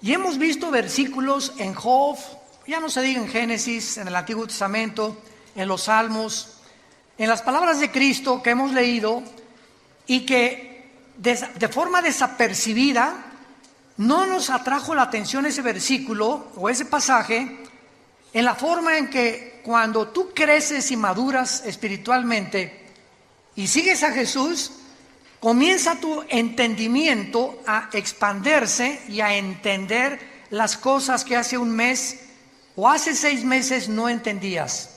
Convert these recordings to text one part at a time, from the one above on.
Y hemos visto versículos en Job, ya no se diga en Génesis, en el Antiguo Testamento, en los Salmos, en las palabras de Cristo que hemos leído y que de forma desapercibida no nos atrajo la atención ese versículo o ese pasaje, en la forma en que cuando tú creces y maduras espiritualmente y sigues a Jesús, comienza tu entendimiento a expandirse y a entender las cosas que hace un mes o hace 6 meses no entendías.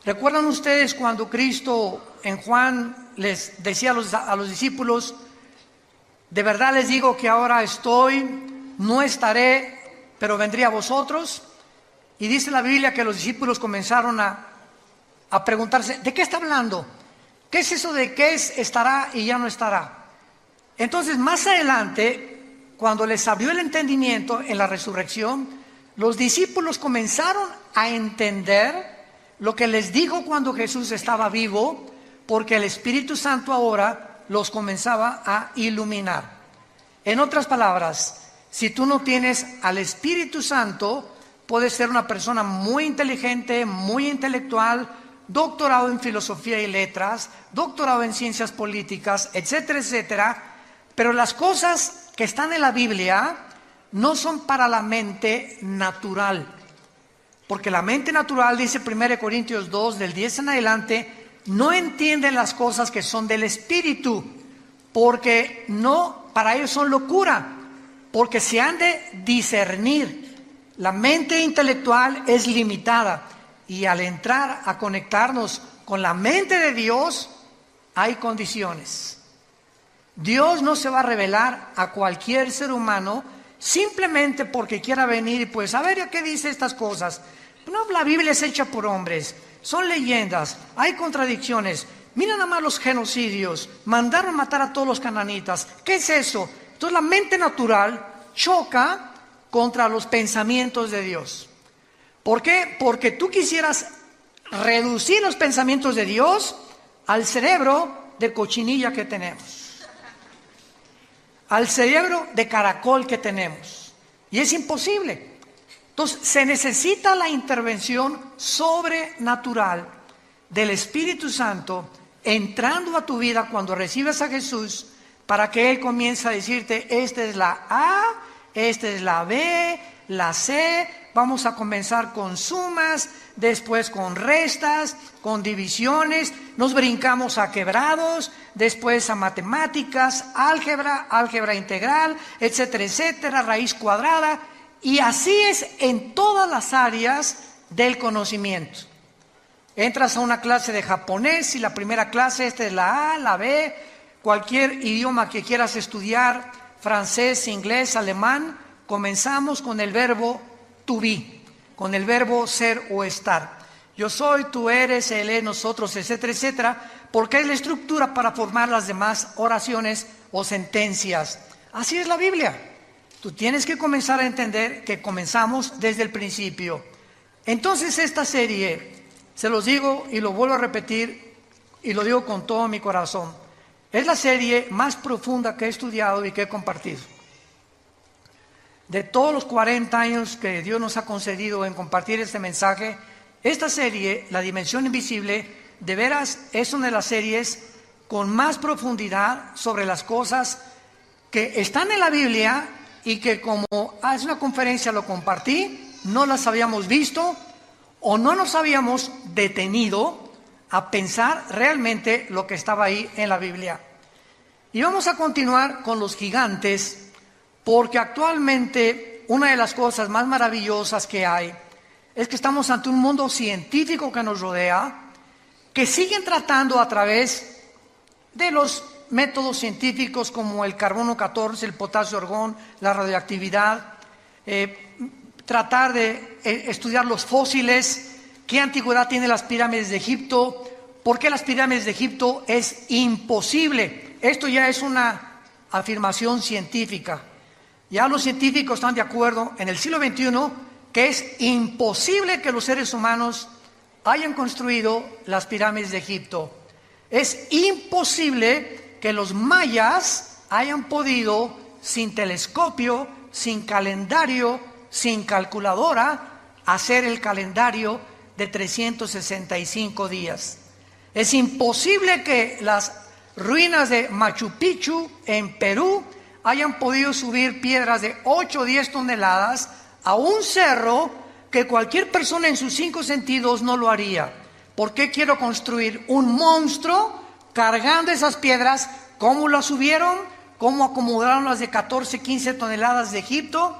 ¿Recuerdan ustedes cuando Cristo en Juan les decía a los discípulos: de verdad les digo que ahora estoy, no estaré, pero vendré a vosotros? Y dice la Biblia que los discípulos comenzaron a preguntarse: ¿de qué está hablando? ¿Qué es eso de que estará y ya no estará? Entonces, más adelante, cuando les abrió el entendimiento en la resurrección, los discípulos comenzaron a entender lo que les dijo cuando Jesús estaba vivo, porque el Espíritu Santo ahora los comenzaba a iluminar. En otras palabras, si tú no tienes al Espíritu Santo, puedes ser una persona muy inteligente, muy intelectual, doctorado en filosofía y letras, doctorado en ciencias políticas, etcétera, etcétera, pero las cosas que están en la Biblia no son para la mente natural, porque la mente natural, dice 1 Corintios 2, del 10 en adelante, no entienden las cosas que son del Espíritu, porque no, para ellos son locura, porque se han de discernir. La mente intelectual es limitada, y al entrar a conectarnos con la mente de Dios, hay condiciones. Dios no se va a revelar a cualquier ser humano simplemente porque quiera venir y pues, a ver, ¿qué dice estas cosas? No, la Biblia es hecha por hombres, son leyendas, hay contradicciones. Mira nada más los genocidios, mandaron matar a todos los cananitas. ¿Qué es eso? Entonces la mente natural choca contra los pensamientos de Dios. ¿Por qué? Porque tú quisieras reducir los pensamientos de Dios al cerebro de cochinilla que tenemos, al cerebro de caracol que tenemos, y es imposible. Entonces se necesita la intervención sobrenatural del Espíritu Santo entrando a tu vida cuando recibes a Jesús, para que Él comience a decirte: esta es la A, esta es la B, la C. Vamos a comenzar con sumas, después con restas, con divisiones, nos brincamos a quebrados, después a matemáticas, álgebra integral, etcétera, etcétera, raíz cuadrada, y así es en todas las áreas del conocimiento. Entras a una clase de japonés y la primera clase, esta es la A, la B, cualquier idioma que quieras estudiar, francés, inglés, alemán, comenzamos con el verbo to be, con el verbo ser o estar. Yo soy, tú eres, él es, nosotros, etcétera, etcétera, porque es la estructura para formar las demás oraciones o sentencias. Así es la Biblia. Tú tienes que comenzar a entender que comenzamos desde el principio. Entonces esta serie, se los digo y lo vuelvo a repetir y lo digo con todo mi corazón, es la serie más profunda que he estudiado y que he compartido. De todos los 40 años que Dios nos ha concedido en compartir este mensaje, esta serie, La Dimensión Invisible, de veras es una de las series con más profundidad sobre las cosas que están en la Biblia y que, como hace una conferencia lo compartí, no las habíamos visto o no nos habíamos detenido a pensar realmente lo que estaba ahí en la Biblia. Y vamos a continuar con los gigantes, porque actualmente una de las cosas más maravillosas que hay es que estamos ante un mundo científico que nos rodea, que siguen tratando a través de los métodos científicos como el carbono 14, el potasio argón, la radioactividad, tratar de estudiar los fósiles, qué antigüedad tienen las pirámides de Egipto, por qué las pirámides de Egipto es imposible. Esto ya es una afirmación científica. Ya los científicos están de acuerdo en el siglo XXI que es imposible que los seres humanos hayan construido las pirámides de Egipto. Es imposible que los mayas hayan podido, sin telescopio, sin calendario, sin calculadora, hacer el calendario de 365 días. Es imposible que las ruinas de Machu Picchu en Perú hayan podido subir piedras de 8 o 10 toneladas a un cerro que cualquier persona en sus 5 sentidos no lo haría. ¿Por qué quiero construir un monstruo cargando esas piedras? ¿Cómo las subieron? ¿Cómo acomodaron las de 14, 15 toneladas de Egipto?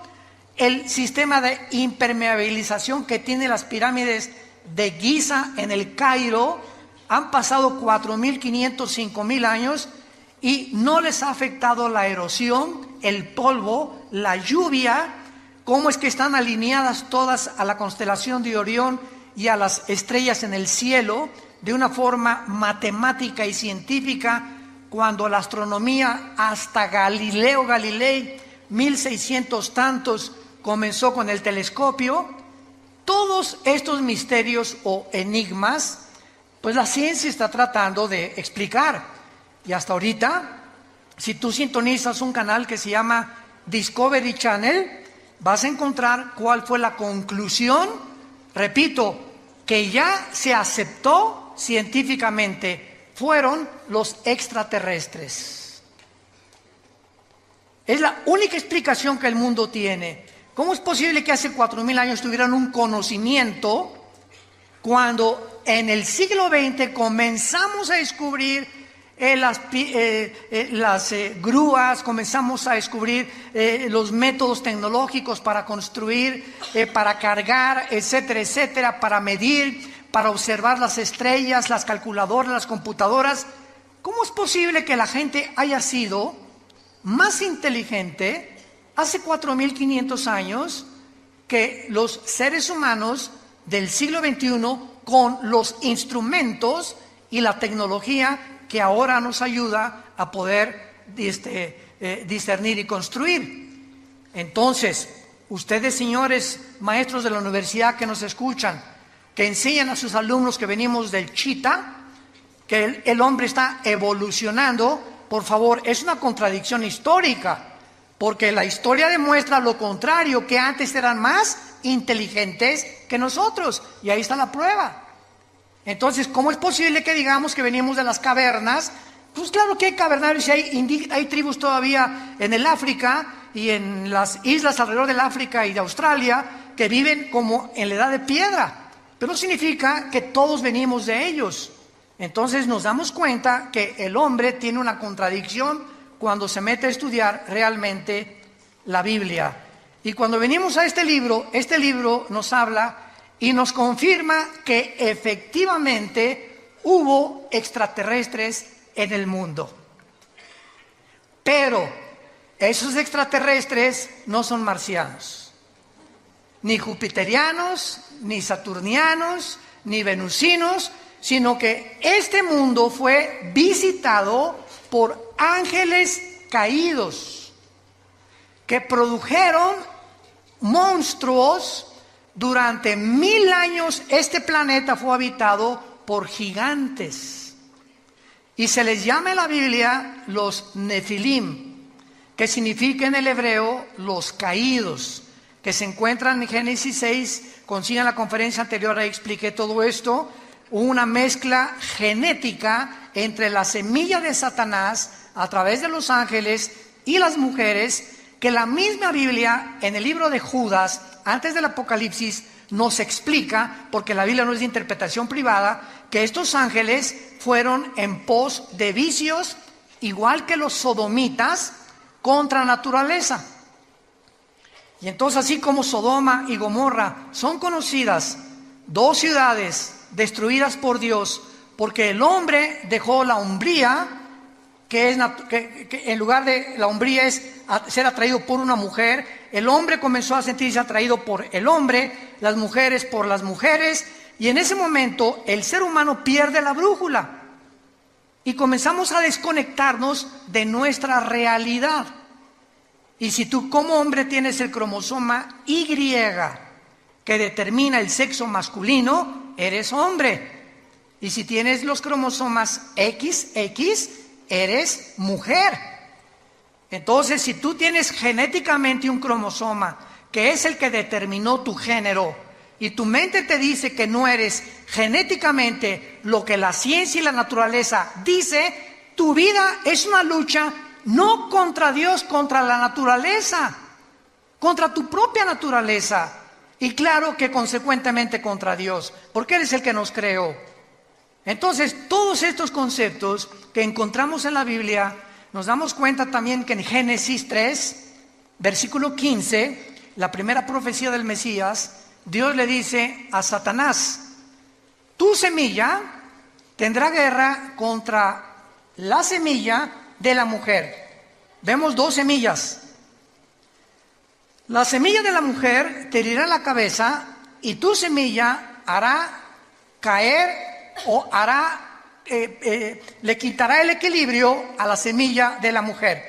El sistema de impermeabilización que tiene las pirámides de Giza en el Cairo. Han pasado 4.500, 5.000 años y no les ha afectado la erosión, el polvo, la lluvia. ¿Cómo es que están alineadas todas a la constelación de Orión y a las estrellas en el cielo de una forma matemática y científica, cuando la astronomía hasta Galileo Galilei, 1600 tantos, comenzó con el telescopio? Todos estos misterios o enigmas, pues la ciencia está tratando de explicar. Y hasta ahorita, si tú sintonizas un canal que se llama Discovery Channel, vas a encontrar cuál fue la conclusión, repito, que ya se aceptó científicamente: fueron los extraterrestres. Es la única explicación que el mundo tiene. ¿Cómo es posible que hace 4.000 años tuvieran un conocimiento cuando en el siglo XX comenzamos a descubrir las grúas, comenzamos a descubrir los métodos tecnológicos para construir, para cargar, etcétera, etcétera, para medir, para observar las estrellas, las calculadoras, las computadoras? ¿Cómo es posible que la gente haya sido más inteligente hace 4.500 años que los seres humanos del siglo XXI, con los instrumentos y la tecnología que ahora nos ayuda a poder discernir y construir? Entonces, ustedes, señores maestros de la universidad que nos escuchan, que enseñan a sus alumnos que venimos del Chita, que el hombre está evolucionando, por favor, es una contradicción histórica, porque la historia demuestra lo contrario, que antes eran más inteligentes que nosotros, y ahí está la prueba. Entonces, ¿cómo es posible que digamos que venimos de las cavernas? Pues claro que hay cavernarios y hay tribus todavía en el África y en las islas alrededor del África y de Australia que viven como en la edad de piedra, pero no significa que todos venimos de ellos. Entonces nos damos cuenta que el hombre tiene una contradicción cuando se mete a estudiar realmente la Biblia. Y cuando venimos a este libro nos habla y nos confirma que efectivamente hubo extraterrestres en el mundo. Pero esos extraterrestres no son marcianos, ni jupiterianos, ni saturnianos, ni venusinos, sino que este mundo fue visitado por ángeles caídos que produjeron monstruos. Durante 1000 años este planeta fue habitado por gigantes y se les llama en la Biblia los Nefilim, que significa en el hebreo los caídos, que se encuentran en Génesis 6. Consigan la conferencia anterior, ahí expliqué todo esto. Una mezcla genética entre la semilla de Satanás a través de los ángeles y las mujeres, que la misma Biblia en el libro de Judas, antes del Apocalipsis, nos explica, porque la Biblia no es de interpretación privada, que estos ángeles fueron en pos de vicios, igual que los sodomitas, contra naturaleza. Y entonces, así como Sodoma y Gomorra son conocidas, 2 ciudades destruidas por Dios, porque el hombre dejó la hombría, que en lugar de la hombría es ser atraído por una mujer, el hombre comenzó a sentirse atraído por el hombre, las mujeres por las mujeres, y en ese momento el ser humano pierde la brújula y comenzamos a desconectarnos de nuestra realidad. Y si tú como hombre tienes el cromosoma Y que determina el sexo masculino, eres hombre. Y si tienes los cromosomas XX, eres mujer. Entonces, si tú tienes genéticamente un cromosoma, que es el que determinó tu género, y tu mente te dice que no eres genéticamente lo que la ciencia y la naturaleza dice, tu vida es una lucha no contra Dios, contra la naturaleza, contra tu propia naturaleza, y claro que consecuentemente contra Dios, porque Él es el que nos creó. Entonces, todos estos conceptos que encontramos en la Biblia, nos damos cuenta también que en Génesis 3, versículo 15, la primera profecía del Mesías, Dios le dice a Satanás: tu semilla tendrá guerra contra la semilla de la mujer. Vemos dos semillas. La semilla de la mujer te herirá la cabeza, y tu semilla hará caer o le quitará el equilibrio a la semilla de la mujer.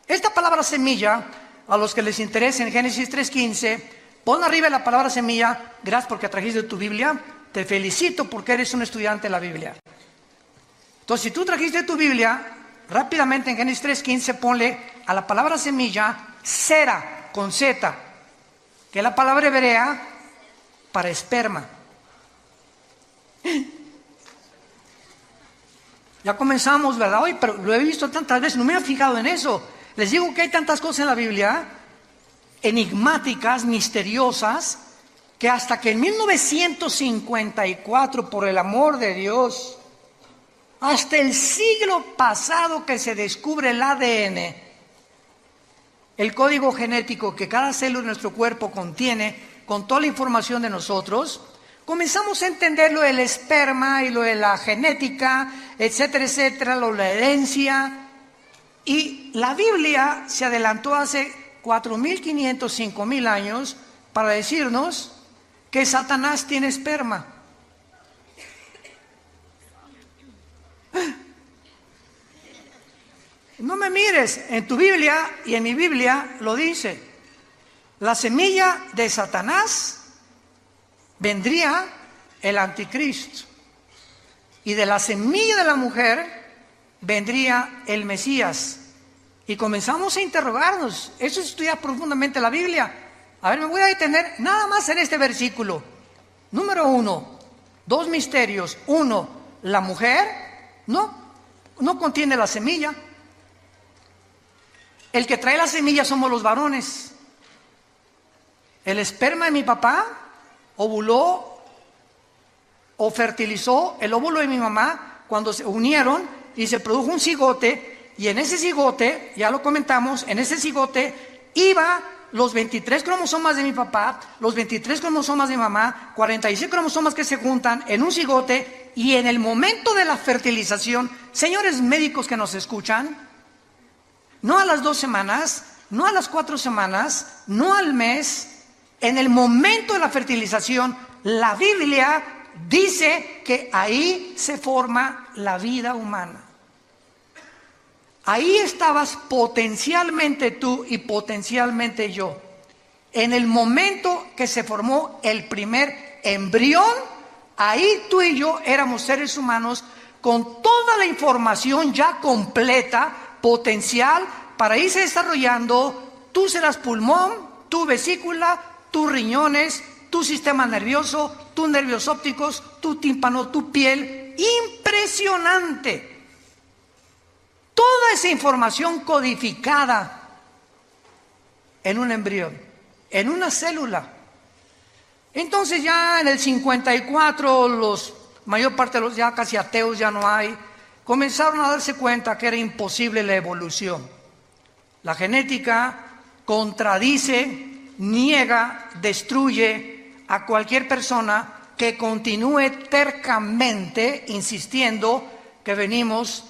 Esta palabra semilla, a los que les interese en Génesis 3:15, pon arriba la palabra semilla. Gracias porque trajiste tu Biblia. Te felicito porque eres un estudiante de la Biblia. Entonces, si tú trajiste tu Biblia, rápidamente en Génesis 3:15 ponle a la palabra semilla sera, con Z, que es la palabra hebrea para esperma. Ya comenzamos, ¿verdad? Hoy, pero lo he visto tantas veces, no me he fijado en eso. Les digo que hay tantas cosas en la Biblia, enigmáticas, misteriosas, que hasta que en 1954, por el amor de Dios, hasta el siglo pasado que se descubre el ADN, el código genético que cada célula de nuestro cuerpo contiene, con toda la información de nosotros, comenzamos a entender lo del esperma y lo de la genética, etcétera, etcétera, lo de la herencia. Y la Biblia se adelantó hace 4.500, 5.000 años para decirnos que Satanás tiene esperma. No me mires, en tu Biblia y en mi Biblia lo dice. La semilla de Satanás vendría el anticristo, y de la semilla de la mujer vendría el Mesías. Y comenzamos a interrogarnos. Eso es estudiar profundamente la Biblia. A ver, me voy a detener nada más en este versículo. Número 1, dos misterios. 1, la mujer no contiene la semilla. El que trae la semilla somos los varones. El esperma de mi papá ovuló o fertilizó el óvulo de mi mamá cuando se unieron y se produjo un cigote, y en ese cigote, ya lo comentamos, en ese cigote iba los 23 cromosomas de mi papá, los 23 cromosomas de mi mamá, 46 cromosomas que se juntan en un cigote, y en el momento de la fertilización, señores médicos que nos escuchan, no a las 2 semanas, no a las 4 semanas, no al mes, en el momento de la fertilización, la Biblia dice que ahí se forma la vida humana. Ahí estabas potencialmente tú y potencialmente yo. En el momento que se formó el primer embrión, ahí tú y yo éramos seres humanos con toda la información ya completa, potencial, para irse desarrollando. Tú serás pulmón, tu vesícula, tus riñones, tu sistema nervioso, tus nervios ópticos, tu tímpano, tu piel. Impresionante. Toda esa información codificada en un embrión, en una célula. Entonces ya en el 54, mayor parte de los ya casi ateos ya no hay, comenzaron a darse cuenta que era imposible la evolución. La genética contradice, niega, destruye a cualquier persona que continúe tercamente insistiendo que venimos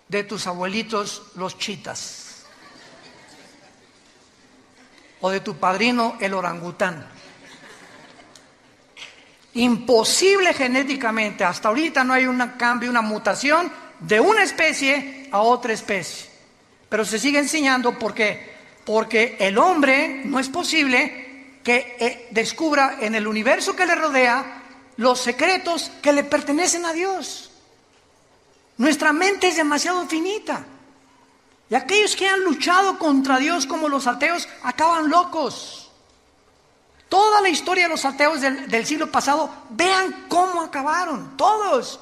de tus abuelitos los chitas o de tu padrino el orangután. Imposible genéticamente. Hasta ahorita no hay un cambio, una mutación de una especie a otra especie, pero se sigue enseñando porque el hombre no es posible que descubra en el universo que le rodea los secretos que le pertenecen a Dios. Nuestra mente es demasiado finita. Y aquellos que han luchado contra Dios como los ateos acaban locos. Toda la historia de los ateos del siglo pasado, vean cómo acabaron, todos.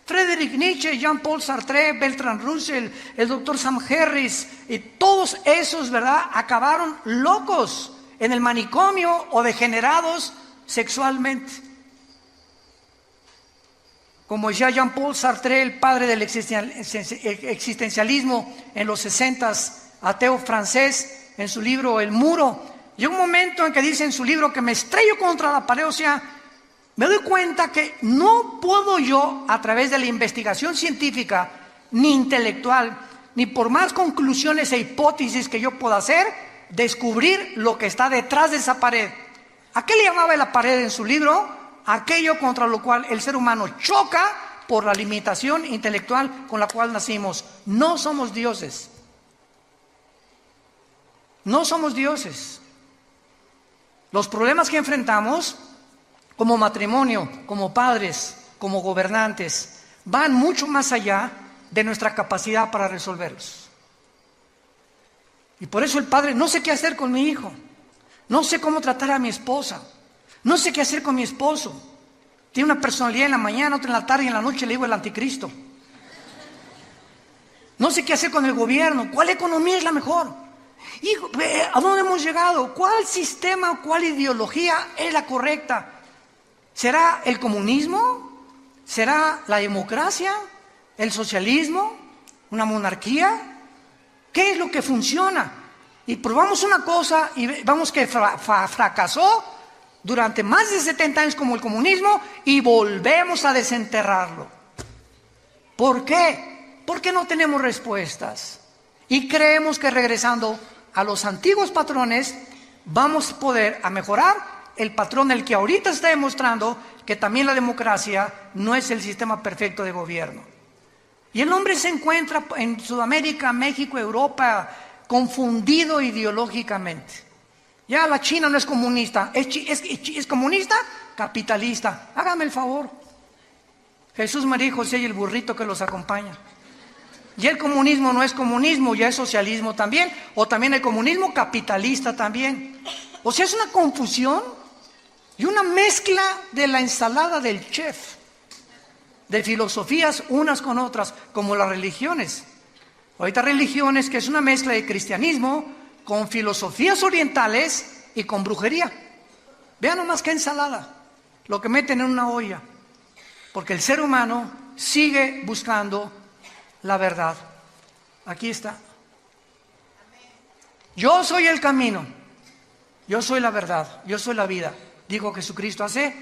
Friedrich Nietzsche, Jean-Paul Sartre, Bertrand Russell, el doctor Sam Harris, y todos esos, ¿verdad?, acabaron locos en el manicomio o degenerados sexualmente. Como decía Jean-Paul Sartre, el padre del existencialismo en los 60s, ateo francés, en su libro El Muro, llega un momento en que dice en su libro que me estrello contra la pared, o sea, me doy cuenta que no puedo yo, a través de la investigación científica, ni intelectual, ni por más conclusiones e hipótesis que yo pueda hacer, descubrir lo que está detrás de esa pared. ¿A qué le llamaba la pared en su libro? Aquello contra lo cual el ser humano choca por la limitación intelectual con la cual nacimos. No somos dioses. No somos dioses. Los problemas que enfrentamos como matrimonio, como padres, como gobernantes, van mucho más allá de nuestra capacidad para resolverlos. Y por eso el padre, no sé qué hacer con mi hijo, no sé cómo tratar a mi esposa, no sé qué hacer con mi esposo. Tiene una personalidad en la mañana, otra en la tarde y en la noche le digo el anticristo. No sé qué hacer con el gobierno, ¿cuál economía es la mejor? Hijo, ¿a dónde hemos llegado? ¿Cuál sistema o cuál ideología es la correcta? ¿Será el comunismo? ¿Será la democracia? ¿El socialismo? ¿Una monarquía? ¿Qué es lo que funciona? Y probamos una cosa y vemos que fracasó durante más de 70 años como el comunismo y volvemos a desenterrarlo. ¿Por qué? Porque no tenemos respuestas. Y creemos que regresando a los antiguos patrones vamos a poder mejorar el patrón el que ahorita está demostrando que también la democracia no es el sistema perfecto de gobierno. Y el hombre se encuentra en Sudamérica, México, Europa, confundido ideológicamente. Ya la China no es comunista, es comunista, capitalista. Hágame el favor. Jesús, María y José y el burrito que los acompaña. Y el comunismo no es comunismo, ya es socialismo también, o también el comunismo capitalista también. O sea, es una confusión y una mezcla de la ensalada del chef, de filosofías unas con otras, como las religiones. Ahorita religiones que es una mezcla de cristianismo con filosofías orientales y con brujería. Vean nomás qué ensalada, lo que meten en una olla, porque el ser humano sigue buscando la verdad. Aquí está. Yo soy el camino, yo soy la verdad, yo soy la vida, dijo Jesucristo hace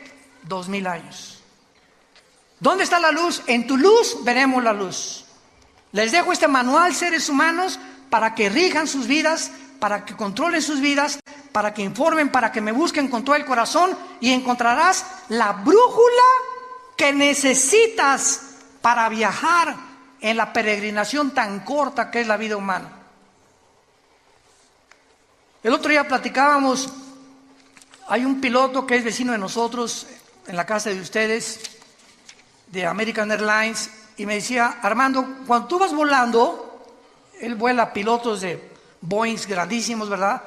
2000 años. ¿Dónde está la luz? En tu luz veremos la luz. Les dejo este manual, seres humanos, para que rijan sus vidas, para que controlen sus vidas, para que informen, para que me busquen con todo el corazón y encontrarás la brújula que necesitas para viajar en la peregrinación tan corta que es la vida humana. El otro día platicábamos, hay un piloto que es vecino de nosotros, en la casa de ustedes, de American Airlines, y me decía, Armando, cuando tú vas volando, él vuela pilotos de Boeings grandísimos, ¿verdad?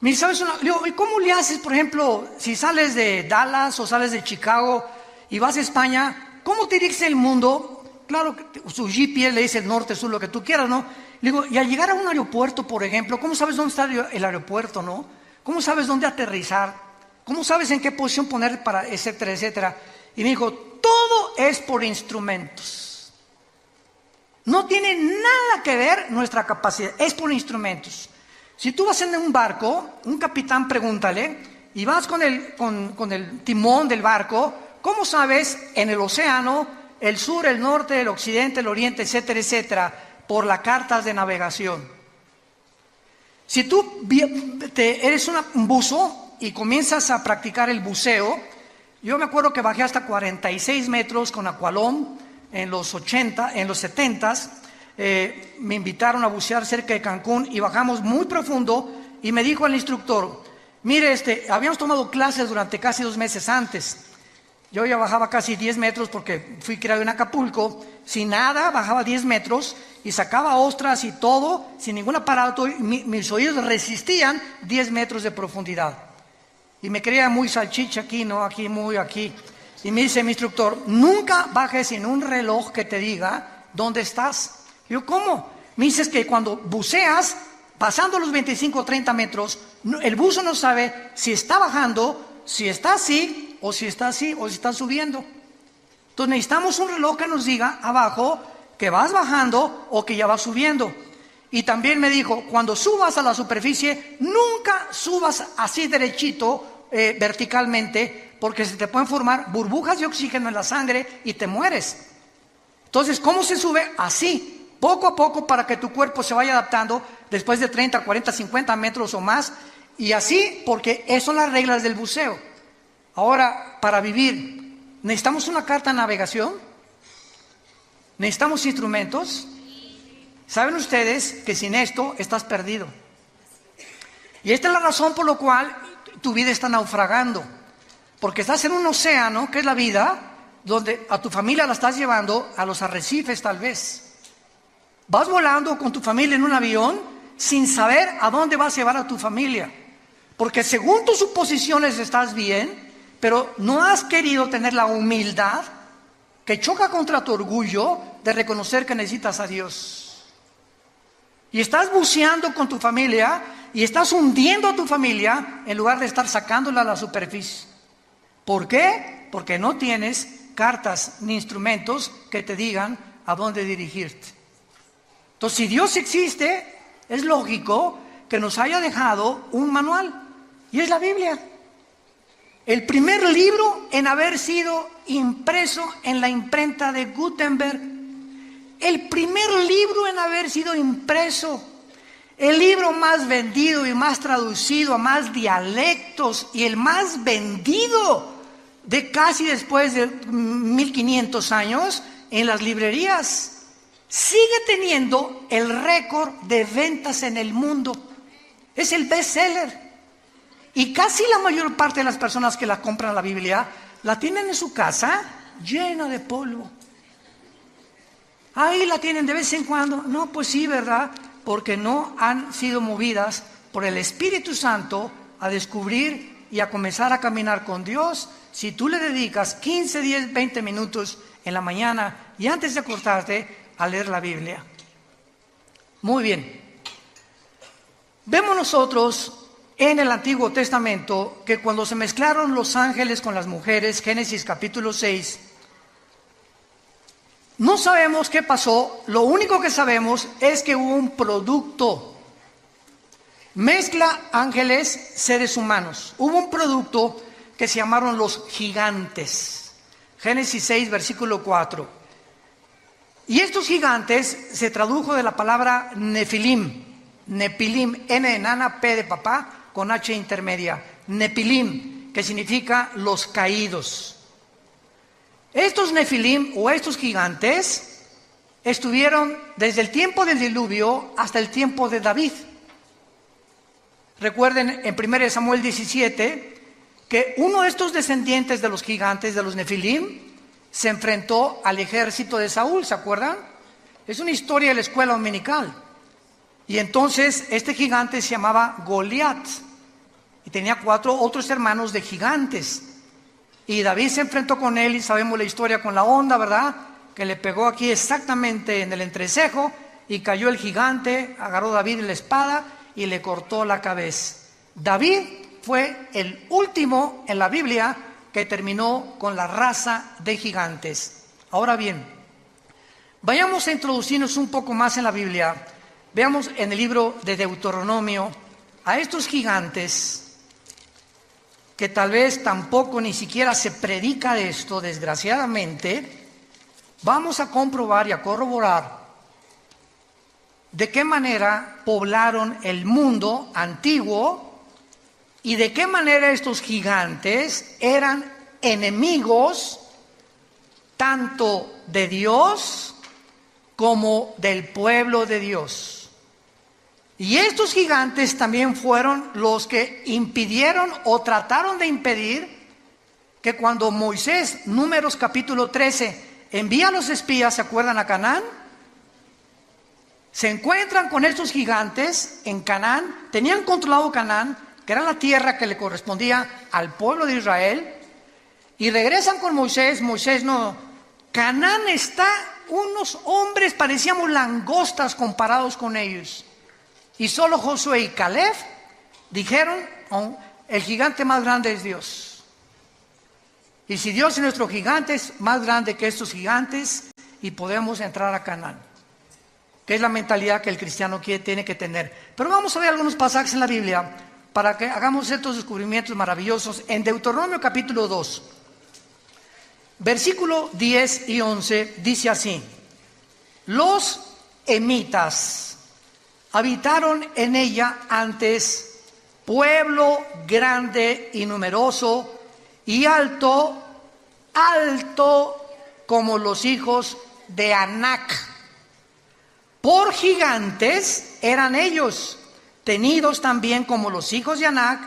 Me dice, ¿sabes? Le digo, ¿y cómo le haces, por ejemplo, si sales de Dallas o sales de Chicago y vas a España, ¿cómo te diriges el mundo? Claro, su GPS le dice el norte, sur, lo que tú quieras, ¿no? Le digo, y al llegar a un aeropuerto, por ejemplo, ¿cómo sabes dónde está el aeropuerto, no? ¿Cómo sabes dónde aterrizar? ¿Cómo sabes en qué posición poner para, etcétera, etcétera? Y me dijo, todo es por instrumentos. No tiene nada que ver nuestra capacidad, es por instrumentos. Si tú vas en un barco, un capitán pregúntale, y vas con el timón del barco, ¿cómo sabes en el océano, el sur, el norte, el occidente, el oriente, etcétera, etcétera, por las cartas de navegación? Si tú eres un buzo y comienzas a practicar el buceo, yo me acuerdo que bajé hasta 46 metros con Aqualón en los 70s. Me invitaron a bucear cerca de Cancún y bajamos muy profundo y me dijo el instructor, mire, habíamos tomado clases durante casi 2 meses antes. Yo ya bajaba casi 10 metros porque fui criado en Acapulco. Sin nada, bajaba 10 metros y sacaba ostras y todo, sin ningún aparato. Mis oídos resistían 10 metros de profundidad. Y me creía muy salchicha aquí, ¿no? Aquí, muy aquí. Y me dice mi instructor, nunca bajes sin un reloj que te diga dónde estás. Yo, ¿cómo? Me dices que cuando buceas, pasando los 25 o 30 metros, el buzo no sabe si está bajando, si está así, o si está así, o si está subiendo. Entonces necesitamos un reloj que nos diga abajo que vas bajando o que ya vas subiendo. Y también me dijo, cuando subas a la superficie, nunca subas así derechito, verticalmente, porque se te pueden formar burbujas de oxígeno en la sangre y te mueres. Entonces, ¿cómo se sube? Así, poco a poco, para que tu cuerpo se vaya adaptando después de 30, 40, 50 metros o más. Y así, porque esas son las reglas del buceo. Ahora, para vivir, ¿necesitamos una carta de navegación? ¿Necesitamos instrumentos? ¿Saben ustedes que sin esto estás perdido? Y esta es la razón por la cual tu vida está naufragando. Porque estás en un océano, que es la vida, donde a tu familia la estás llevando a los arrecifes tal vez. Vas volando con tu familia en un avión sin saber a dónde vas a llevar a tu familia. Porque según tus suposiciones estás bien, pero no has querido tener la humildad que choca contra tu orgullo de reconocer que necesitas a Dios. Y estás buceando con tu familia y estás hundiendo a tu familia en lugar de estar sacándola a la superficie. ¿Por qué? Porque no tienes cartas ni instrumentos que te digan a dónde dirigirte. Entonces, si Dios existe, es lógico que nos haya dejado un manual, y es la Biblia. El primer libro en haber sido impreso en la imprenta de Gutenberg. El primer libro en haber sido impreso. El libro más vendido y más traducido a más dialectos y el más vendido de casi después de 1500 años en las librerías. Sigue teniendo el récord de ventas en el mundo. Es el bestseller. Y casi la mayor parte de las personas que la compran la Biblia, la tienen en su casa llena de polvo. Ahí la tienen de vez en cuando. No, pues sí, ¿verdad? Porque no han sido movidas por el Espíritu Santo a descubrir y a comenzar a caminar con Dios. Si tú le dedicas 15, 10, 20 minutos en la mañana y antes de acostarte a leer la Biblia. Muy bien. Vemos nosotros en el Antiguo Testamento que cuando se mezclaron los ángeles con las mujeres, Génesis capítulo 6, no sabemos qué pasó. Lo único que sabemos es que hubo un producto. Mezcla ángeles, seres humanos. Hubo un producto que se llamaron los gigantes. Génesis 6, versículo 4. Y estos gigantes se tradujo de la palabra Nefilim. Nepilim, N de nana, P de papá, con H intermedia. Nepilim, que significa los caídos. Estos Nefilim o estos gigantes estuvieron desde el tiempo del diluvio hasta el tiempo de David. Recuerden en 1 Samuel 17 que uno de estos descendientes de los gigantes, de los Nefilim, se enfrentó al ejército de Saúl, ¿se acuerdan? Es una historia de la escuela dominical. Y entonces este gigante se llamaba Goliat y tenía 4 otros hermanos de gigantes. Y David se enfrentó con él y sabemos la historia con la onda, ¿verdad? Que le pegó aquí exactamente en el entrecejo y cayó el gigante, agarró David la espada y le cortó la cabeza. David fue el último en la Biblia que terminó con la raza de gigantes. Ahora bien, vayamos a introducirnos un poco más en la Biblia. Veamos en el libro de Deuteronomio a estos gigantes que tal vez tampoco ni siquiera se predica de esto, desgraciadamente. Vamos a comprobar y a corroborar de qué manera poblaron el mundo antiguo y de qué manera estos gigantes eran enemigos tanto de Dios como del pueblo de Dios. Y estos gigantes también fueron los que impidieron o trataron de impedir que cuando Moisés, Números capítulo 13, envía a los espías, ¿se acuerdan?, a Canaán, se encuentran con estos gigantes en Canaán. Tenían controlado Canaán, que era la tierra que le correspondía al pueblo de Israel, y regresan con Moisés. Moisés no, Canaán está, unos hombres parecíamos langostas comparados con ellos, y solo Josué y Caleb dijeron: oh, el gigante más grande es Dios, y si Dios es nuestro gigante, es más grande que estos gigantes, y podemos entrar a Canaán, que es la mentalidad que el cristiano tiene que tener. Pero vamos a ver algunos pasajes en la Biblia para que hagamos estos descubrimientos maravillosos. En Deuteronomio capítulo 2, versículo 10 y 11, dice así: los emitas habitaron en ella antes, pueblo grande y numeroso, y alto como los hijos de Anac. Por gigantes eran ellos, tenidos también como los hijos de Anac,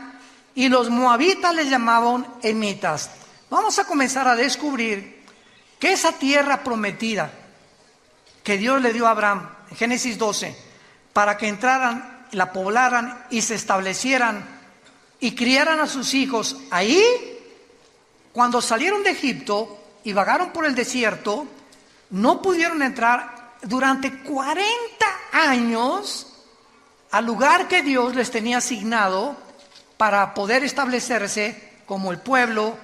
y los moabitas les llamaban emitas. Vamos a comenzar a descubrir que esa tierra prometida que Dios le dio a Abraham en Génesis 12, para que entraran, la poblaran y se establecieran y criaran a sus hijos ahí, cuando salieron de Egipto y vagaron por el desierto, no pudieron entrar durante 40 años al lugar que Dios les tenía asignado para poder establecerse como el pueblo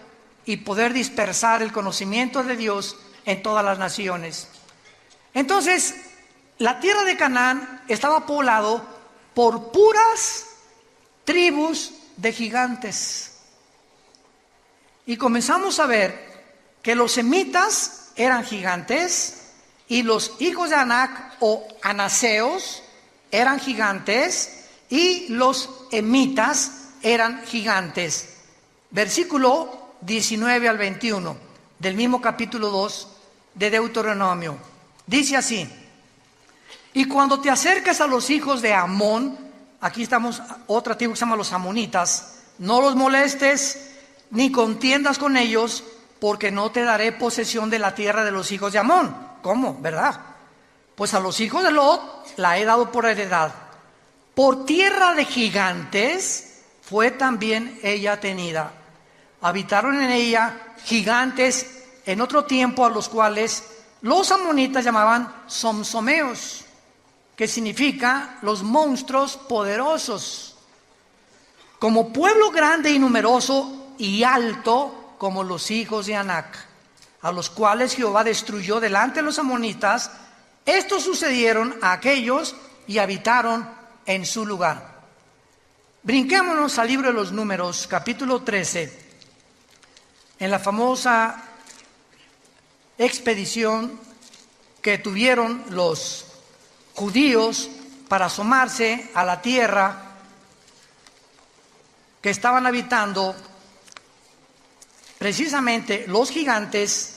y poder dispersar el conocimiento de Dios en todas las naciones. Entonces, la tierra de Canaán estaba poblado por puras tribus de gigantes. Y comenzamos a ver que los semitas eran gigantes, y los hijos de Anac o anaseos eran gigantes, y los emitas eran gigantes. Versículo 19 al 21 del mismo capítulo 2 de Deuteronomio. Dice así: y cuando te acerques a los hijos de Amón, aquí estamos, otra tribu que se llama los amonitas, no los molestes ni contiendas con ellos, porque no te daré posesión de la tierra de los hijos de Amón. ¿Cómo? ¿Verdad? Pues a los hijos de Lot la he dado por heredad. Por tierra de gigantes fue también ella tenida. Habitaron en ella gigantes en otro tiempo, a los cuales los amonitas llamaban somsomeos, que significa los monstruos poderosos. Como pueblo grande y numeroso y alto como los hijos de Anac, a los cuales Jehová destruyó delante de los amonitas, estos sucedieron a aquellos y habitaron en su lugar. Brinquémonos al libro de los Números, capítulo 13, en la famosa expedición que tuvieron los judíos para asomarse a la tierra que estaban habitando precisamente los gigantes,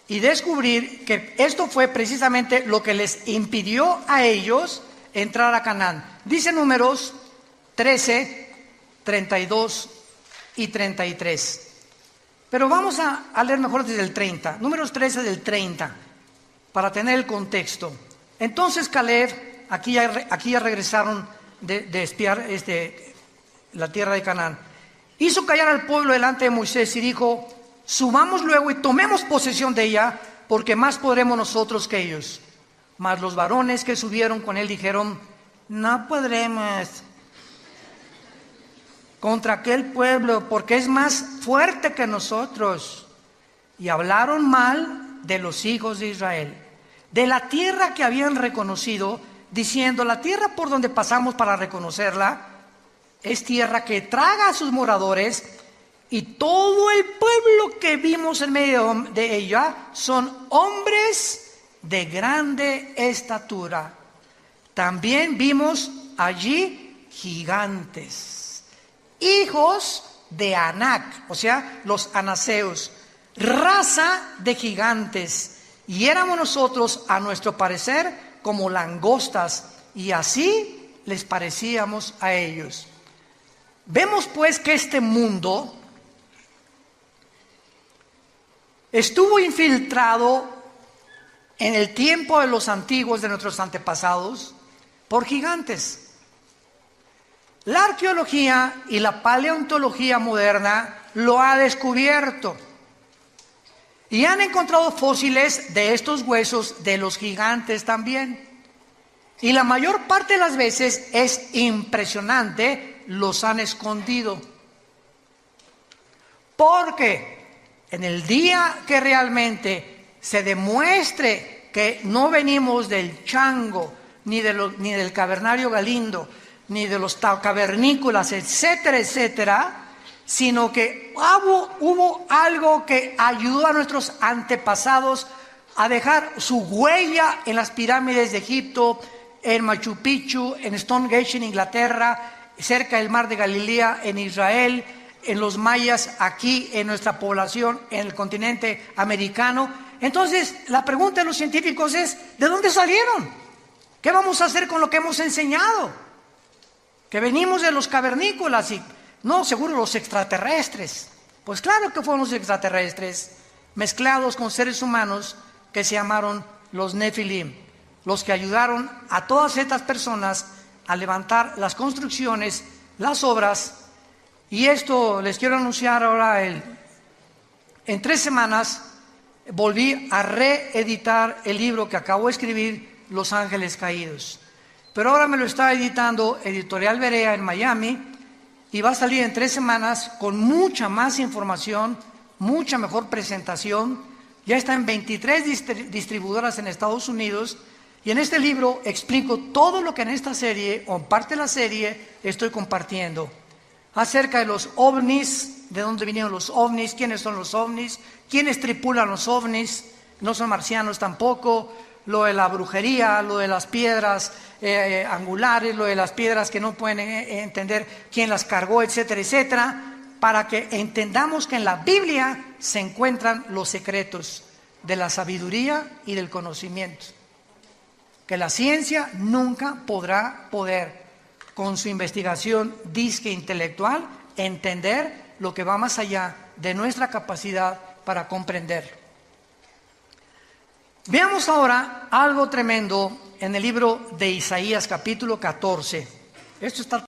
y descubrir que esto fue precisamente lo que les impidió a ellos entrar a Canaán. Dice Números 13, 32 y 33. Pero vamos a leer mejor desde el 30. Números 13 del 30, para tener el contexto. Entonces Caleb, aquí ya regresaron de espiar la tierra de Canaán, hizo callar al pueblo delante de Moisés y dijo: subamos luego y tomemos posesión de ella, porque más podremos nosotros que ellos. Mas los varones que subieron con él dijeron: no podremos contra aquel pueblo, porque es más fuerte que nosotros. Y hablaron mal de los hijos de Israel, de la tierra que habían reconocido, diciendo: la tierra por donde pasamos para reconocerla es tierra que traga a sus moradores, y todo el pueblo que vimos en medio de ella son hombres de grande estatura. También vimos allí gigantes, hijos de Anac, o sea, los anaseos, raza de gigantes, y éramos nosotros, a nuestro parecer, como langostas, y así les parecíamos a ellos. Vemos pues que este mundo estuvo infiltrado en el tiempo de los antiguos, de nuestros antepasados, por gigantes. La arqueología y la paleontología moderna lo ha descubierto y han encontrado fósiles de estos huesos de los gigantes también. Y la mayor parte de las veces es impresionante, los han escondido. Porque en el día que realmente se demuestre que no venimos del chango, ni del cavernario Galindo, ni de los cavernícolas, etcétera, etcétera, sino que hubo algo que ayudó a nuestros antepasados a dejar su huella en las pirámides de Egipto, en Machu Picchu, en Stonehenge en Inglaterra, cerca del mar de Galilea en Israel, en los mayas aquí en nuestra población, en el continente americano. Entonces la pregunta de los científicos es, ¿de dónde salieron? ¿Qué vamos a hacer con lo que hemos enseñado? Que venimos de los cavernícolas y no, seguro los extraterrestres. Pues claro que fueron los extraterrestres mezclados con seres humanos que se llamaron los Nefilim, los que ayudaron a todas estas personas a levantar las construcciones, las obras. Y esto les quiero anunciar ahora, en 3 semanas volví a reeditar el libro que acabo de escribir, Los Ángeles Caídos. Pero ahora me lo está editando Editorial Berea en Miami y va a salir en 3 semanas con mucha más información, mucha mejor presentación. Ya está en 23 distribuidoras en Estados Unidos. Y en este libro explico todo lo que en esta serie, o en parte de la serie, estoy compartiendo. Acerca de los ovnis, de dónde vinieron los ovnis, quiénes son los ovnis, quiénes tripulan los ovnis, no son marcianos tampoco, lo de la brujería, lo de las piedras angulares, lo de las piedras que no pueden entender quién las cargó, etcétera, etcétera, para que entendamos que en la Biblia se encuentran los secretos de la sabiduría y del conocimiento. Que la ciencia nunca podrá con su investigación disque intelectual, entender lo que va más allá de nuestra capacidad para comprender. Veamos ahora algo tremendo en el libro de Isaías capítulo 14. Esto está...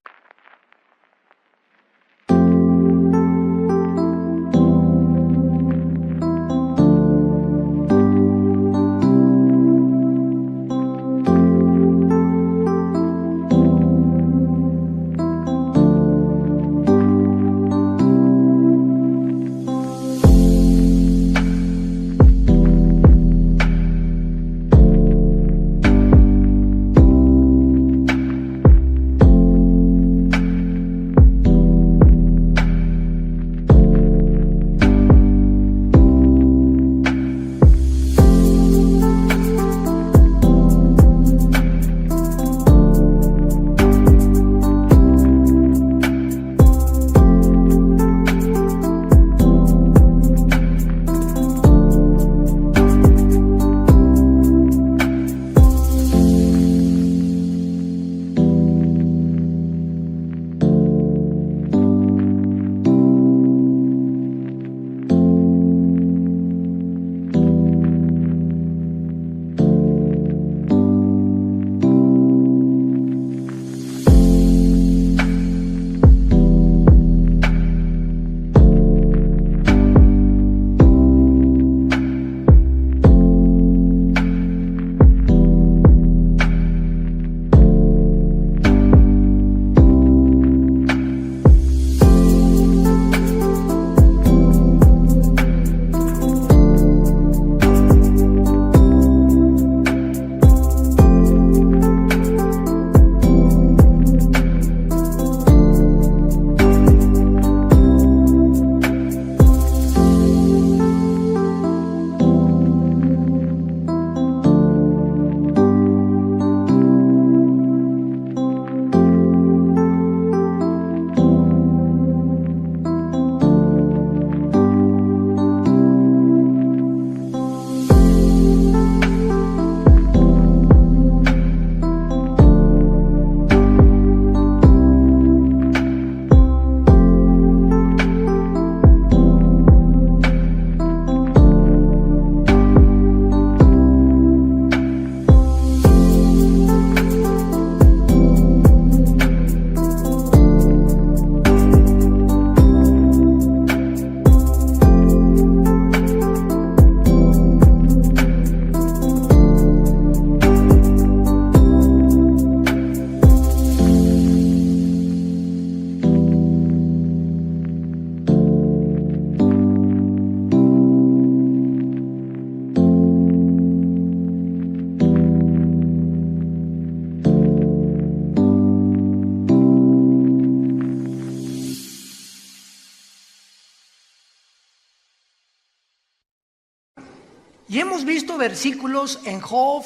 Y hemos visto versículos en Job,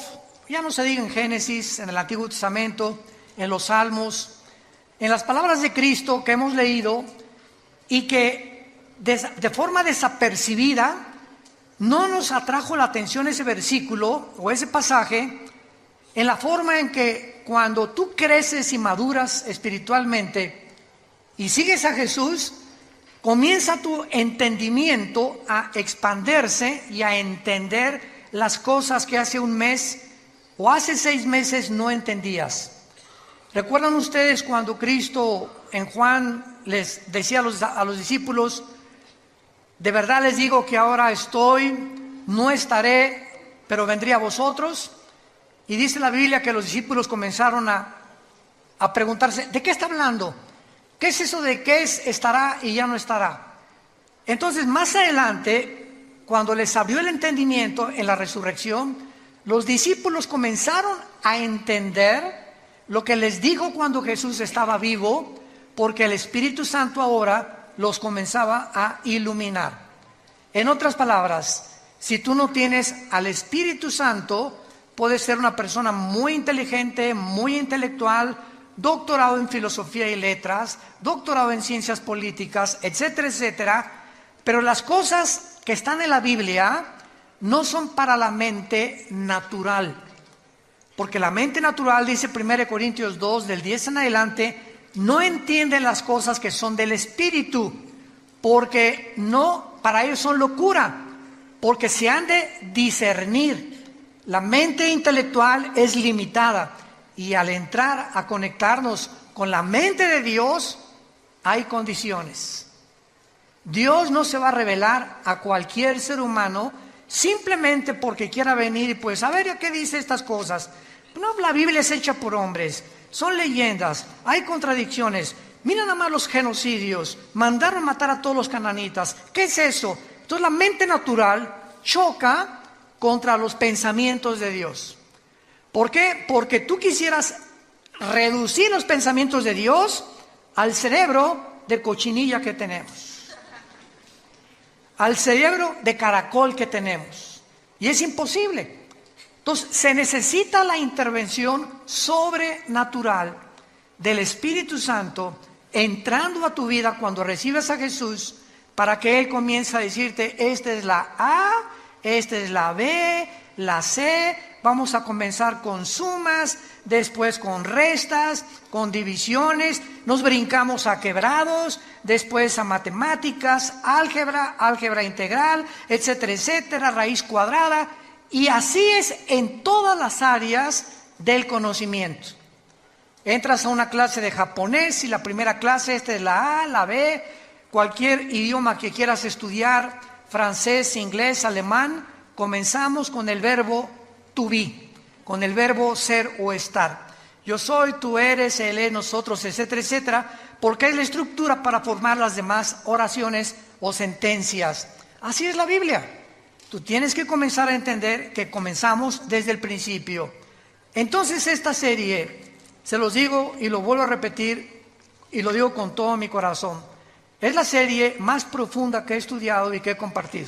ya no se diga en Génesis, en el Antiguo Testamento, en los Salmos, en las palabras de Cristo que hemos leído y que de forma desapercibida no nos atrajo la atención ese versículo o ese pasaje, en la forma en que cuando tú creces y maduras espiritualmente y sigues a Jesús, comienza tu entendimiento a expandirse y a entender las cosas que hace un mes o hace 6 meses no entendías. ¿Recuerdan ustedes cuando Cristo en Juan les decía a los discípulos: de verdad les digo que ahora estoy, no estaré, pero vendré a vosotros? Y dice la Biblia que los discípulos comenzaron a preguntarse: ¿de qué está hablando? ¿Qué es eso de que estará y ya no estará? Entonces, más adelante, cuando les abrió el entendimiento en la resurrección, los discípulos comenzaron a entender lo que les dijo cuando Jesús estaba vivo, porque el Espíritu Santo ahora los comenzaba a iluminar. En otras palabras, si tú no tienes al Espíritu Santo, puedes ser una persona muy inteligente, muy intelectual, doctorado en filosofía y letras, doctorado en ciencias políticas, etcétera, etcétera, pero las cosas que están en la Biblia no son para la mente natural, porque la mente natural, dice 1 Corintios 2, del 10 en adelante, no entiende las cosas que son del Espíritu, porque no, para ellos son locura, porque se han de discernir. La mente intelectual es limitada. Y al entrar a conectarnos con la mente de Dios, hay condiciones. Dios no se va a revelar a cualquier ser humano simplemente porque quiera venir y pues, a ver, ¿qué dice estas cosas? No, la Biblia es hecha por hombres, son leyendas, hay contradicciones. Mira nada más los genocidios, mandaron matar a todos los cananitas. ¿Qué es eso? Entonces la mente natural choca contra los pensamientos de Dios. ¿Por qué? Porque tú quisieras reducir los pensamientos de Dios al cerebro de cochinilla que tenemos, al cerebro de caracol que tenemos, y es imposible. Entonces se necesita la intervención sobrenatural del Espíritu Santo entrando a tu vida cuando recibes a Jesús, para que Él comience a decirte: esta es la A, esta es la B, la C. Vamos a comenzar con sumas, después con restas, con divisiones, nos brincamos a quebrados, después a matemáticas, álgebra integral, etcétera, etcétera, raíz cuadrada, y así es en todas las áreas del conocimiento. Entras a una clase de japonés y la primera clase, esta es la A, la B, cualquier idioma que quieras estudiar, francés, inglés, alemán, comenzamos con el verbo to be, con el verbo ser o estar. Yo soy, tú eres, él es, nosotros, etcétera, etcétera, porque es la estructura para formar las demás oraciones o sentencias. Así es la Biblia. Tú tienes que comenzar a entender que comenzamos desde el principio. Entonces esta serie, se los digo y lo vuelvo a repetir y lo digo con todo mi corazón, es la serie más profunda que he estudiado y que he compartido.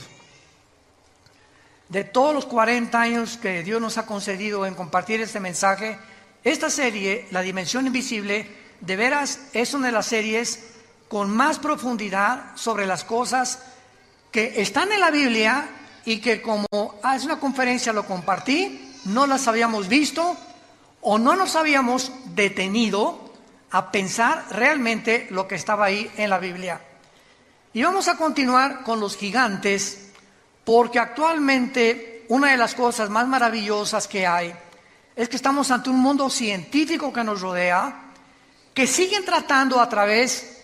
De todos los 40 años que Dios nos ha concedido en compartir este mensaje, esta serie, La Dimensión Invisible, de veras es una de las series con más profundidad sobre las cosas que están en la Biblia y que, como hace una conferencia lo compartí, no las habíamos visto o no nos habíamos detenido a pensar realmente lo que estaba ahí en la Biblia. Y vamos a continuar con los gigantes, porque actualmente una de las cosas más maravillosas que hay es que estamos ante un mundo científico que nos rodea, que siguen tratando a través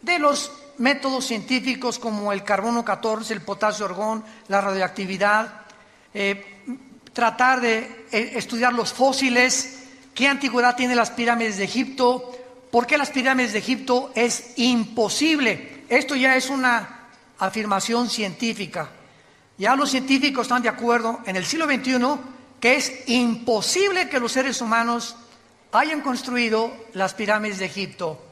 de los métodos científicos como el carbono 14, el potasio argón, la radioactividad, tratar de estudiar los fósiles, qué antigüedad tienen las pirámides de Egipto, por qué las pirámides de Egipto es imposible. Esto ya es una afirmación científica. Ya los científicos están de acuerdo en el siglo XXI que es imposible que los seres humanos hayan construido las pirámides de Egipto.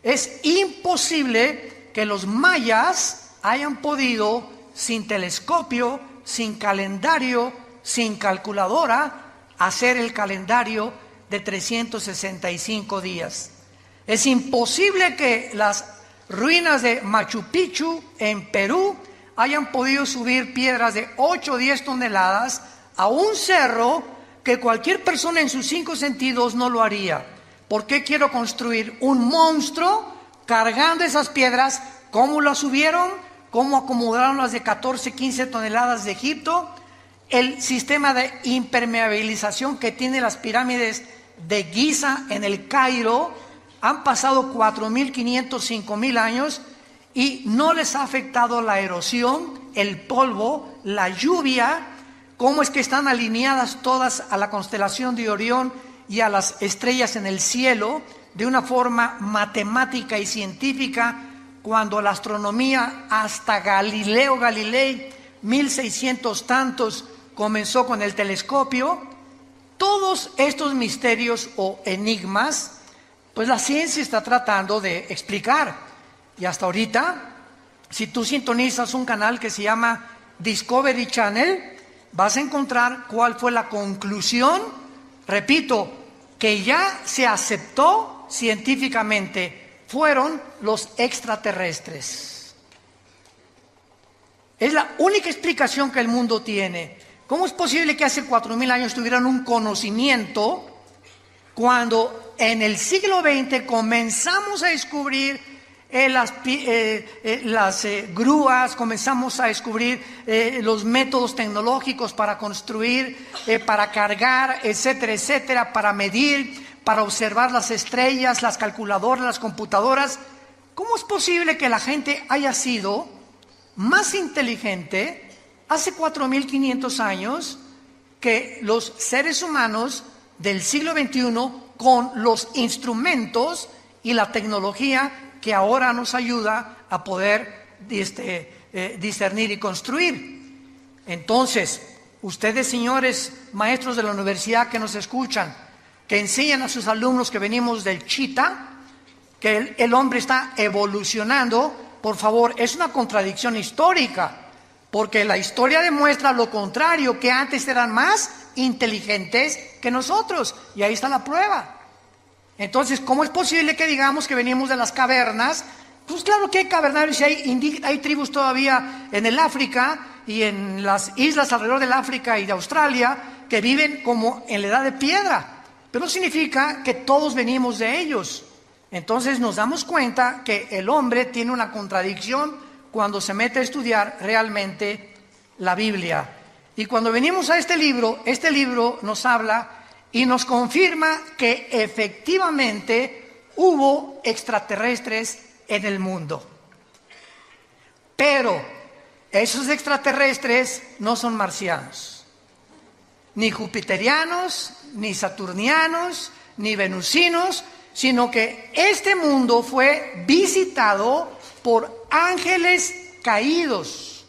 Es imposible que los mayas hayan podido, sin telescopio, sin calendario, sin calculadora, hacer el calendario de 365 días. Es imposible que las ruinas de Machu Picchu en Perú hayan podido subir piedras de 8 o 10 toneladas a un cerro que cualquier persona en sus 5 sentidos no lo haría. ¿Por qué quiero construir un monstruo cargando esas piedras? ¿Cómo las subieron? ¿Cómo acomodaron las de 14, 15 toneladas de Egipto? El sistema de impermeabilización que tiene las pirámides de Giza en el Cairo. Han pasado 4.500, 5.000 años y no les ha afectado la erosión, el polvo, la lluvia. ¿Cómo es que están alineadas todas a la constelación de Orión y a las estrellas en el cielo de una forma matemática y científica, cuando la astronomía hasta Galileo Galilei, 1600 tantos, comenzó con el telescopio? Todos estos misterios o enigmas, pues la ciencia está tratando de explicar. Y hasta ahorita, si tú sintonizas un canal que se llama Discovery Channel, vas a encontrar cuál fue la conclusión, repito, que ya se aceptó científicamente: fueron los extraterrestres. Es la única explicación que el mundo tiene. ¿Cómo es posible que hace 4.000 años tuvieran un conocimiento cuando en el siglo XX comenzamos a descubrir las grúas, comenzamos a descubrir los métodos tecnológicos para construir, para cargar, etcétera, etcétera, para medir, para observar las estrellas, las calculadoras, las computadoras? ¿Cómo es posible que la gente haya sido más inteligente hace 4.500 años que los seres humanos del siglo XXI, con los instrumentos y la tecnología que ahora nos ayuda a poder discernir y construir? Entonces, ustedes, señores maestros de la universidad que nos escuchan, que enseñan a sus alumnos que venimos del Chita, que el hombre está evolucionando, por favor, es una contradicción histórica, porque la historia demuestra lo contrario, que antes eran más inteligentes que nosotros, y ahí está la prueba. Entonces, ¿cómo es posible que digamos que venimos de las cavernas? Pues claro que hay cavernarios y hay tribus todavía en el África y en las islas alrededor del África y de Australia que viven como en la edad de piedra, pero significa que todos venimos de ellos. Entonces nos damos cuenta que el hombre tiene una contradicción cuando se mete a estudiar realmente la Biblia. Y cuando venimos a este libro nos habla y nos confirma que efectivamente hubo extraterrestres en el mundo. Pero esos extraterrestres no son marcianos, ni jupiterianos, ni saturnianos, ni venusinos, sino que este mundo fue visitado por ángeles caídos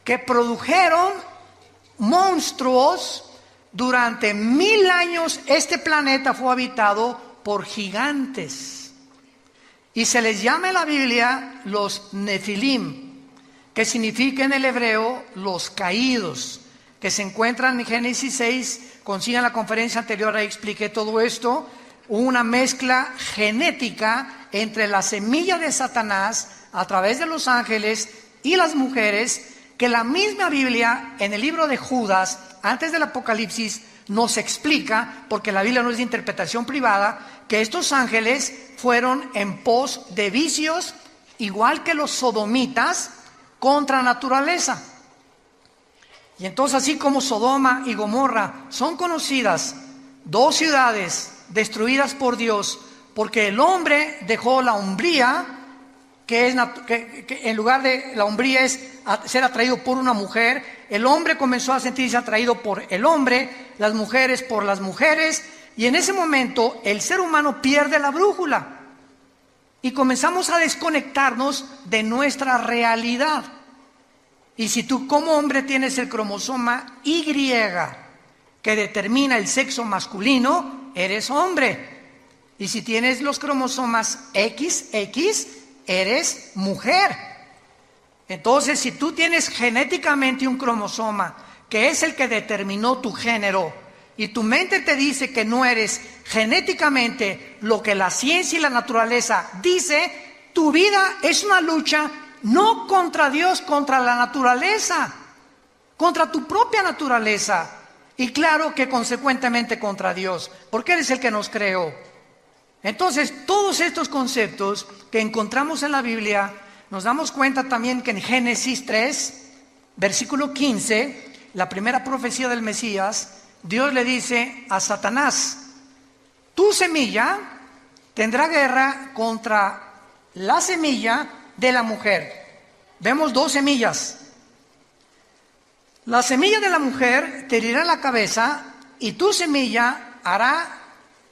que produjeron monstruos. Durante 1000 años este planeta fue habitado por gigantes y se les llama en la Biblia los Nefilim, que significa en el hebreo los caídos, que se encuentran en Génesis 6. Consigan la conferencia anterior, ahí expliqué todo esto. Una mezcla genética entre la semilla de Satanás a través de los ángeles y las mujeres, que la misma Biblia en el libro de Judas, antes del Apocalipsis, nos explica, porque la Biblia no es de interpretación privada, que estos ángeles fueron en pos de vicios, igual que los sodomitas, contra naturaleza. Y entonces, así como Sodoma y Gomorra son conocidas, 2 ciudades destruidas por Dios, porque el hombre dejó la hombría, que en lugar de la hombría es ser atraído por una mujer, el hombre comenzó a sentirse atraído por el hombre, las mujeres por las mujeres, y en ese momento el ser humano pierde la brújula y comenzamos a desconectarnos de nuestra realidad. Y si tú como hombre tienes el cromosoma Y que determina el sexo masculino, eres hombre. Y si tienes los cromosomas XX, eres mujer. Entonces, si tú tienes genéticamente un cromosoma, que es el que determinó tu género, y tu mente te dice que no eres genéticamente lo que la ciencia y la naturaleza dice, tu vida es una lucha no contra Dios, contra la naturaleza, contra tu propia naturaleza, y claro que consecuentemente contra Dios, porque Él es el que nos creó. Entonces, todos estos conceptos que encontramos en la Biblia, nos damos cuenta también que en Génesis 3, versículo 15, la primera profecía del Mesías, Dios le dice a Satanás: tu semilla tendrá guerra contra la semilla de la mujer. Vemos dos semillas. La semilla de la mujer te herirá la cabeza, y tu semilla hará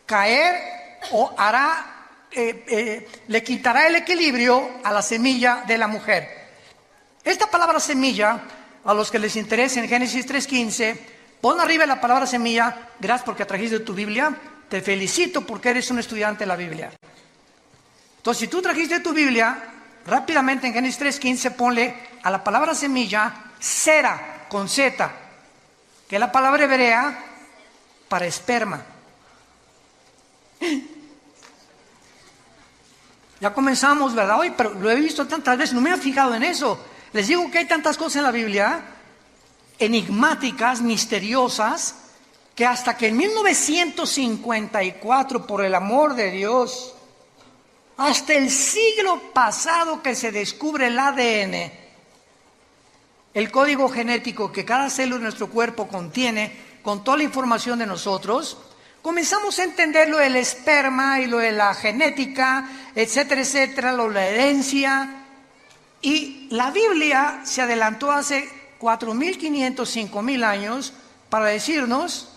caer o le quitará el equilibrio a la semilla de la mujer. Esta palabra semilla, a los que les interese en Génesis 3:15, pon arriba la palabra semilla. Gracias porque trajiste tu Biblia. Te felicito porque eres un estudiante de la Biblia. Entonces, si tú trajiste tu Biblia, rápidamente en Génesis 3:15 ponle a la palabra semilla sera, con Z, que es la palabra hebrea para esperma. Ya comenzamos, ¿verdad? Hoy, pero lo he visto tantas veces, no me he fijado en eso. Les digo que hay tantas cosas en la Biblia, enigmáticas, misteriosas, que hasta que en 1954, por el amor de Dios, hasta el siglo pasado que se descubre el ADN, el código genético que cada célula de nuestro cuerpo contiene, con toda la información de nosotros, comenzamos a entender lo del esperma y lo de la genética, etcétera, etcétera, lo de la herencia. Y la Biblia se adelantó hace 4.500, 5.000 años para decirnos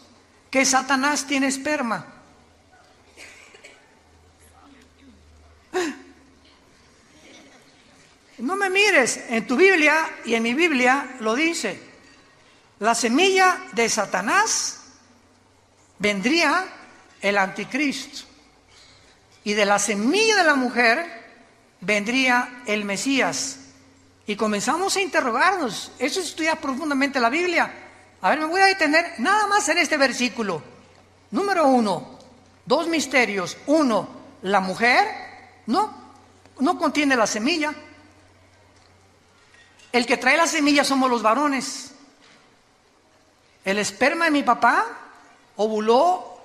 que Satanás tiene esperma. No me mires, en tu Biblia y en mi Biblia lo dice. La semilla de Satanás vendría el anticristo, y de la semilla de la mujer vendría el Mesías. Y comenzamos a interrogarnos. Eso es estudiar profundamente la Biblia. A ver, me voy a detener nada más en este versículo. Número 1, dos misterios. 1, la mujer no contiene la semilla. El que trae la semilla somos los varones. El esperma de mi papá ovuló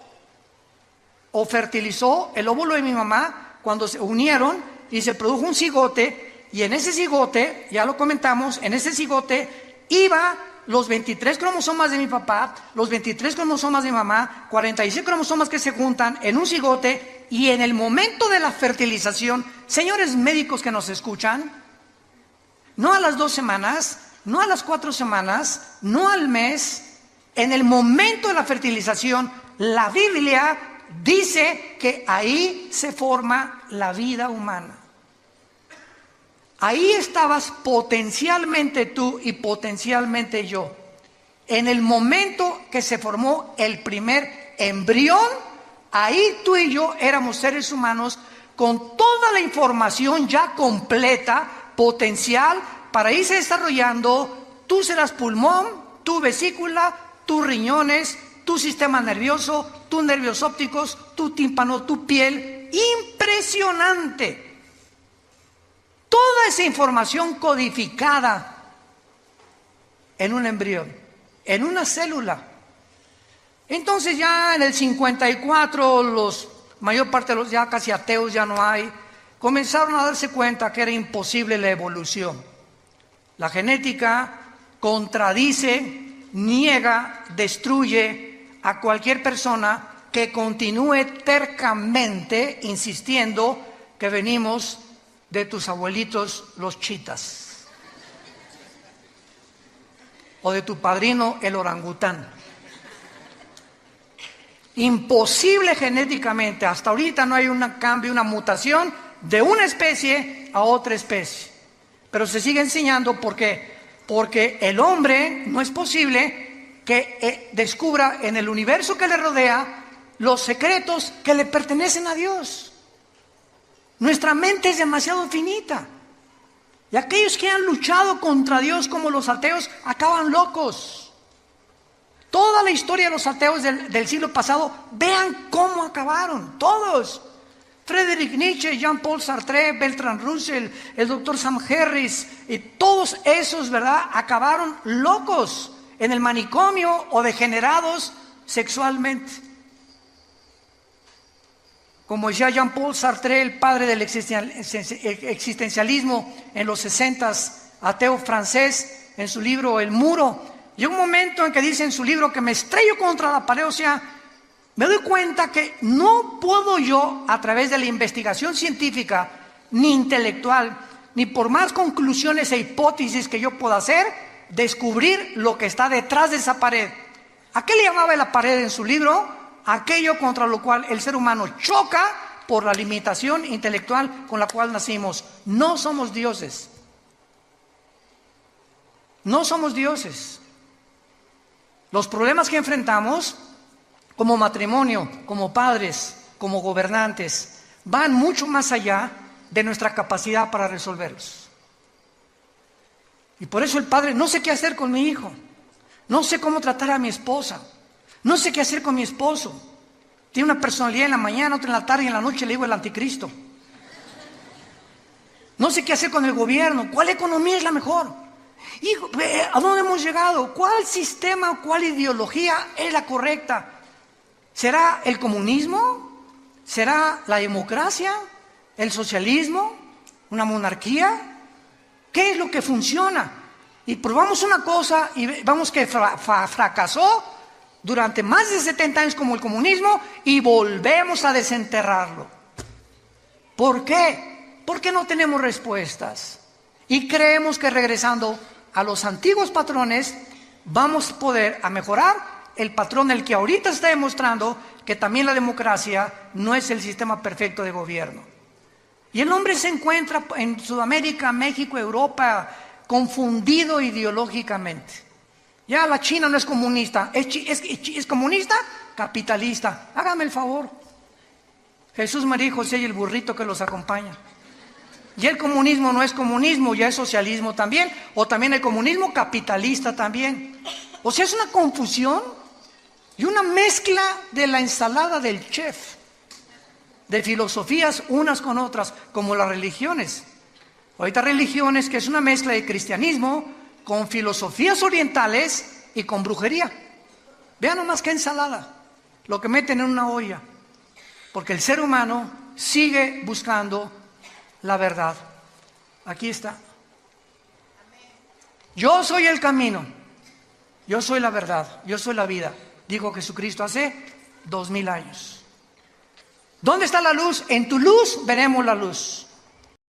o fertilizó el óvulo de mi mamá cuando se unieron y se produjo un cigote, y en ese cigote, ya lo comentamos, en ese cigote iba los 23 cromosomas de mi papá, los 23 cromosomas de mi mamá, 46 cromosomas que se juntan en un cigote, y en el momento de la fertilización, señores médicos que nos escuchan, no a las 2 semanas, no a las 4 semanas, no al mes, en el momento de la fertilización, la Biblia dice que ahí se forma la vida humana. Ahí estabas potencialmente tú y potencialmente yo. En el momento que se formó el primer embrión, ahí tú y yo éramos seres humanos con toda la información ya completa, potencial, para irse desarrollando. Tú serás pulmón, tu vesícula, tus riñones, tu sistema nervioso, tus nervios ópticos, tu tímpano, tu piel. Impresionante. Toda esa información codificada en un embrión, en una célula. Entonces ya en el 54, mayor parte de los ya casi ateos ya no hay, comenzaron a darse cuenta que era imposible la evolución. La genética contradice, niega, destruye a cualquier persona que continúe tercamente insistiendo que venimos de tus abuelitos los chitas, o de tu padrino el orangután. Imposible genéticamente. Hasta ahorita no hay un cambio, una mutación de una especie a otra especie. Pero se sigue enseñando porque el hombre no es posible que descubra en el universo que le rodea los secretos que le pertenecen a Dios. Nuestra mente es demasiado finita. Y aquellos que han luchado contra Dios como los ateos acaban locos. Toda la historia de los ateos del siglo pasado, vean cómo acabaron, todos. Friedrich Nietzsche, Jean-Paul Sartre, Bertrand Russell, el doctor Sam Harris, y todos esos, ¿verdad?, acabaron locos en el manicomio o degenerados sexualmente. Como decía Jean-Paul Sartre, el padre del existencialismo en los 60s, ateo francés, en su libro El Muro, llega un momento en que dice en su libro que me estrello contra la pared, o sea, me doy cuenta que no puedo yo, a través de la investigación científica, ni intelectual, ni por más conclusiones e hipótesis que yo pueda hacer, descubrir lo que está detrás de esa pared. ¿A qué le llamaba la pared en su libro? Aquello contra lo cual el ser humano choca por la limitación intelectual con la cual nacimos. No somos dioses. No somos dioses. Los problemas que enfrentamos como matrimonio, como padres, como gobernantes, van mucho más allá de nuestra capacidad para resolverlos. Y por eso el padre, no sé qué hacer con mi hijo, no sé cómo tratar a mi esposa, no sé qué hacer con mi esposo. Tiene una personalidad en la mañana, otra en la tarde y en la noche le digo el anticristo. No sé qué hacer con el gobierno, ¿cuál economía es la mejor? Hijo, ¿a dónde hemos llegado? ¿Cuál sistema, cuál ideología es la correcta? ¿Será el comunismo? ¿Será la democracia? ¿El socialismo? ¿Una monarquía? ¿Qué es lo que funciona? Y probamos una cosa y vamos que fracasó durante más de 70 años como el comunismo y volvemos a desenterrarlo. ¿Por qué? Porque no tenemos respuestas y creemos que regresando a los antiguos patrones vamos a poder mejorar el patrón del que ahorita está demostrando que también la democracia no es el sistema perfecto de gobierno. Y el hombre se encuentra en Sudamérica, México, Europa, confundido ideológicamente. Ya la China no es comunista, es comunista, capitalista. Hágame el favor. Jesús, María y José y el burrito que los acompaña. Y el comunismo no es comunismo, ya es socialismo también, o también el comunismo capitalista también. O sea, es una confusión y una mezcla de la ensalada del chef, de filosofías unas con otras, como las religiones. Ahorita religiones que es una mezcla de cristianismo con filosofías orientales y con brujería. Vean nomás qué ensalada, lo que meten en una olla, porque el ser humano sigue buscando la verdad. Aquí está. Yo soy el camino, yo soy la verdad, yo soy la vida, dijo Jesucristo hace 2000 años. ¿Dónde está la luz? En tu luz veremos la luz.